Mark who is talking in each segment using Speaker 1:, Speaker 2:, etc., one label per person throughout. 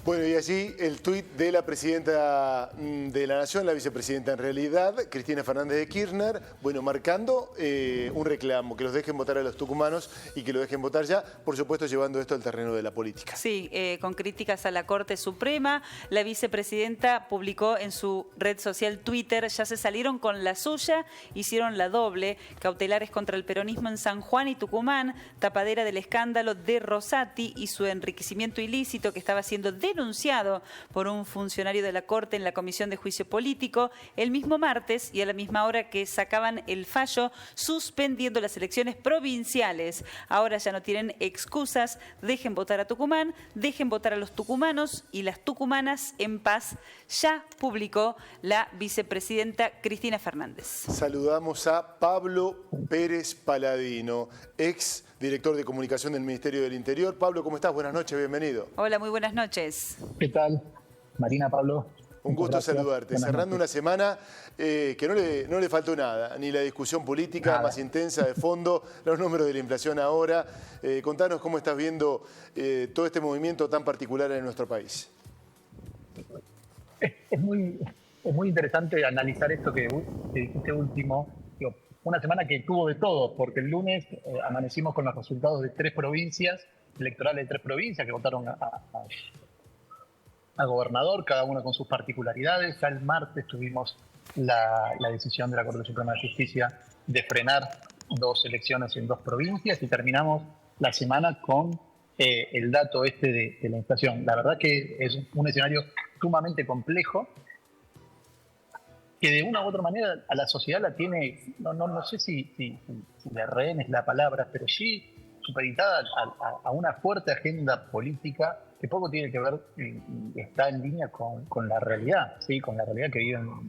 Speaker 1: Bueno, y allí el tuit de la presidenta de la Nación, la vicepresidenta en realidad, Cristina Fernández de Kirchner, bueno, marcando un reclamo, que los dejen votar a los tucumanos y que lo dejen votar ya, por supuesto llevando esto al terreno de la política.
Speaker 2: Sí, con críticas a la Corte Suprema, la vicepresidenta publicó en su red social Twitter, ya se salieron con la suya, hicieron la doble, cautelares contra el peronismo en San Juan y Tucumán, tapadera del escándalo de Rosati y su enriquecimiento ilícito que estaba siendo denunciado por un funcionario de la Corte en la Comisión de Juicio Político el mismo martes y a la misma hora que sacaban el fallo suspendiendo las elecciones provinciales. Ahora ya no tienen excusas, dejen votar a Tucumán, dejen votar a los tucumanos y las tucumanas en paz, ya publicó la vicepresidenta Cristina Fernández.
Speaker 1: Saludamos a Pablo Pérez Paladino, ex director de comunicación del Ministerio del Interior. Pablo, ¿cómo estás? Buenas noches, bienvenido.
Speaker 2: Hola, muy buenas noches.
Speaker 3: ¿Qué tal? Marina, Pablo.
Speaker 1: Un gusto saludarte.
Speaker 3: Buenas
Speaker 1: Cerrando
Speaker 3: noches.
Speaker 1: una semana que no le faltó nada, ni la discusión política
Speaker 3: Nada.
Speaker 1: más intensa de fondo, los números de la inflación ahora. Contanos cómo estás viendo todo este movimiento tan particular en nuestro país.
Speaker 3: Es muy interesante analizar esto que dijiste último. Digo, una semana que tuvo de todo, porque el lunes amanecimos con los resultados de 3 provincias, electorales de 3 provincias que votaron a gobernador, cada uno con sus particularidades. Ya el martes tuvimos la decisión de la Corte Suprema de Justicia de frenar 2 elecciones en 2 provincias y terminamos la semana con el dato de la inflación. La verdad que es un escenario sumamente complejo que de una u otra manera a la sociedad la tiene, no sé si de rehén es la palabra, pero sí supeditada a una fuerte agenda política que poco tiene que ver y está en línea con la realidad, ¿sí? Con la realidad que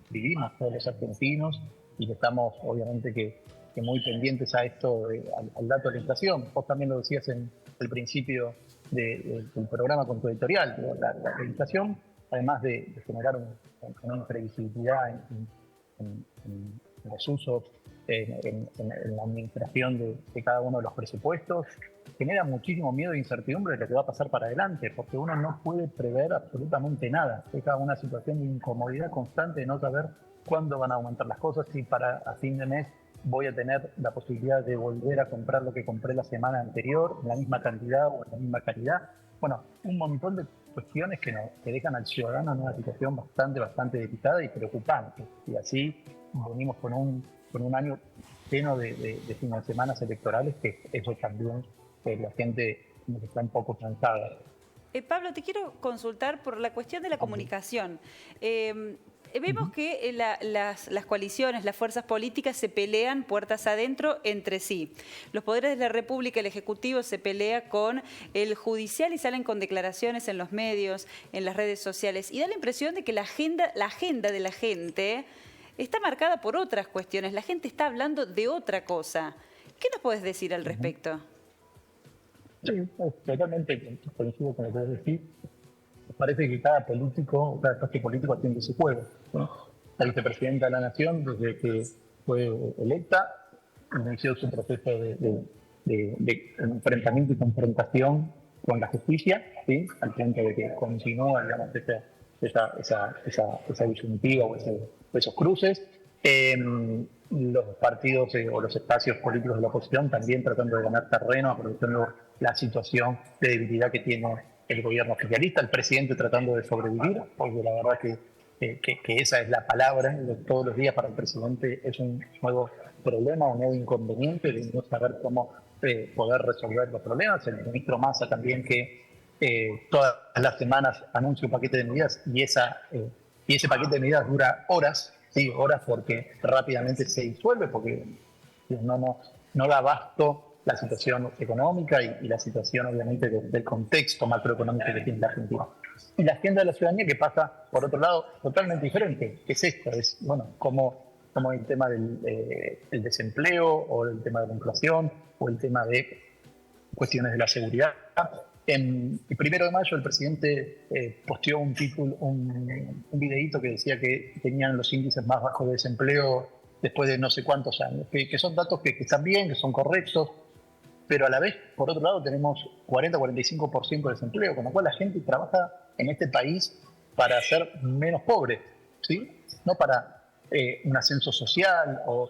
Speaker 3: vivimos todos los argentinos y que estamos obviamente que muy pendientes a esto, al dato de la inflación. Vos también lo decías en el principio del programa con tu editorial. La inflación, además de generar una imprevisibilidad en los usos, en la administración de cada uno de los presupuestos, genera muchísimo miedo e incertidumbre de lo que va a pasar para adelante, porque uno no puede prever absolutamente nada. Deja una situación de incomodidad constante de no saber cuándo van a aumentar las cosas, si para a fin de mes voy a tener la posibilidad de volver a comprar lo que compré la semana anterior, en la misma cantidad o en la misma calidad. Bueno, un montón de cuestiones que dejan al ciudadano en una situación bastante delicada y preocupante. Y así venimos con un año lleno de fines de semanas electorales, que eso también la gente está un poco cansada.
Speaker 2: Pablo, te quiero consultar por la cuestión de la comunicación. Vemos que las coaliciones, las fuerzas políticas se pelean puertas adentro entre sí. Los poderes de la República, el Ejecutivo se pelea con el Judicial y salen con declaraciones en los medios, en las redes sociales. Y da la impresión de que la agenda de la gente está marcada por otras cuestiones. La gente está hablando de otra cosa. ¿Qué nos puedes decir al respecto?
Speaker 3: Sí, totalmente coincido con lo que vos decís. Parece que cada espacio político atiende su juego, ¿no? La vicepresidenta de la Nación, desde que fue electa, inició su proceso de enfrentamiento y confrontación con la justicia, ¿sí? Al punto de que continúa, digamos, esa disyuntiva o esos cruces. Los partidos o los espacios políticos de la oposición también tratando de ganar terreno, aprovechando la situación de debilidad que tiene el gobierno oficialista, el presidente tratando de sobrevivir, porque la verdad que esa es la palabra de todos los días para el presidente. Es un nuevo problema, un nuevo inconveniente de no saber cómo poder resolver los problemas. El ministro Massa también, que todas las semanas anuncia un paquete de medidas y ese paquete de medidas dura horas, sí, horas, porque rápidamente se disuelve, porque no da abasto la situación económica y la situación obviamente del contexto macroeconómico que tiene la Argentina. Y la agenda de la ciudadanía, que pasa por otro lado totalmente diferente, que es esto, es como el tema del desempleo o el tema de la inflación o el tema de cuestiones de la seguridad. El 1 de mayo el presidente posteó un videíto que decía que tenían los índices más bajos de desempleo después de no sé cuántos años, que son datos que están bien, que son correctos, pero a la vez, por otro lado, tenemos 40-45% de desempleo, con lo cual la gente trabaja en este país para ser menos pobre, ¿sí? No para un ascenso social o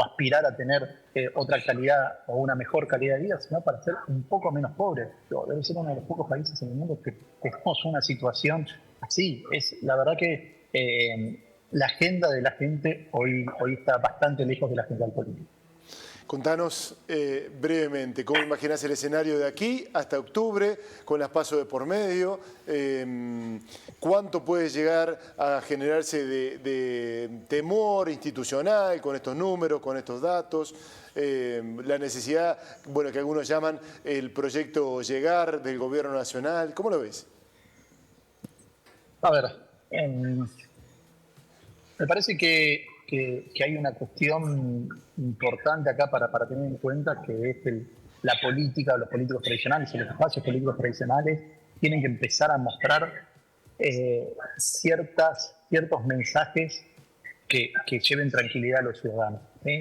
Speaker 3: aspirar a tener otra calidad o una mejor calidad de vida, sino para ser un poco menos pobre. Debe ser uno de los pocos países en el mundo que tenemos una situación así. La verdad que la agenda de la gente hoy está bastante lejos de la agenda del político.
Speaker 1: Contanos brevemente, ¿cómo imaginás el escenario de aquí hasta octubre, con las PASO de por medio? ¿Cuánto puede llegar a generarse de temor institucional con estos números, con estos datos? La necesidad, bueno, que algunos llaman el proyecto Llegar del Gobierno Nacional. ¿Cómo lo ves?
Speaker 3: A ver, me parece que hay una cuestión importante acá para tener en cuenta, que es la política, los políticos tradicionales y los espacios políticos tradicionales tienen que empezar a mostrar ciertos mensajes que lleven tranquilidad a los ciudadanos, ¿sí?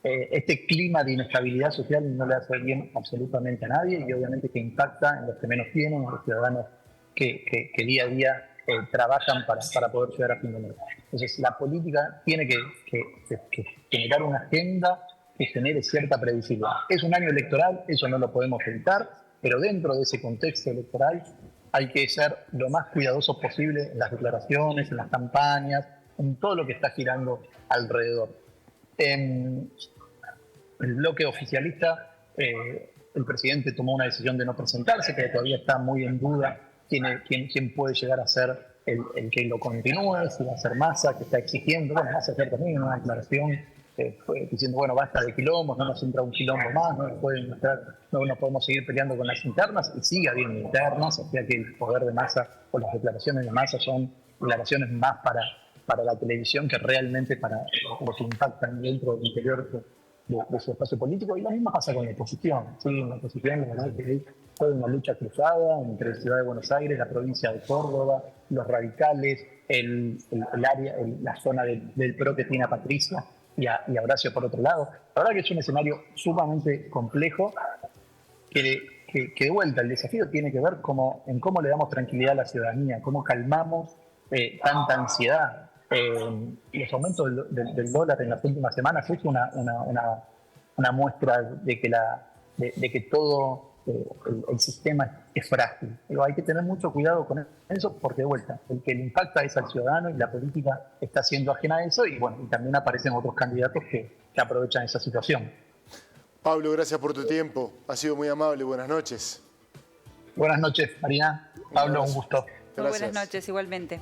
Speaker 3: Este clima de inestabilidad social no le hace bien absolutamente a nadie, y obviamente que impacta en los que menos tienen, en los ciudadanos que día a día trabajan para poder llegar a fin de mes. Entonces, la política tiene que generar una agenda que genere cierta previsibilidad. Es un año electoral, eso no lo podemos evitar, pero dentro de ese contexto electoral hay que ser lo más cuidadosos posible en las declaraciones, en las campañas, en todo lo que está girando alrededor. El bloque oficialista, el presidente tomó una decisión de no presentarse, que todavía está muy en duda quién puede llegar a ser el que lo continúe, si va a ser Massa, que está exigiendo. Bueno, Massa ayer también una declaración diciendo, bueno, basta de quilombos, no nos entra un quilombo más, no podemos seguir peleando con las internas, y sigue habiendo internas, o sea que el poder de Massa o las declaraciones de Massa son declaraciones más para la televisión que realmente para lo que impactan dentro del interior de su espacio político. Y lo mismo pasa con la oposición, ¿sí? La oposición, la verdad, que fue una lucha cruzada entre la ciudad de Buenos Aires, la provincia de Córdoba, los radicales, la zona del PRO que tiene a Patricia y a Horacio por otro lado. La verdad que es un escenario sumamente complejo que de vuelta el desafío tiene que ver en cómo le damos tranquilidad a la ciudadanía, cómo calmamos tanta ansiedad. Los aumentos del dólar en las últimas semanas es una muestra de que todo el sistema es frágil. Pero hay que tener mucho cuidado con eso, porque de vuelta, el que le impacta es al ciudadano, y la política está siendo ajena a eso, y bueno, y también aparecen otros candidatos que aprovechan esa situación.
Speaker 1: Pablo, gracias por tu tiempo. Ha sido muy amable. Buenas noches.
Speaker 3: Buenas noches, Marina. Pablo, un gusto.
Speaker 2: Muy buenas noches, igualmente.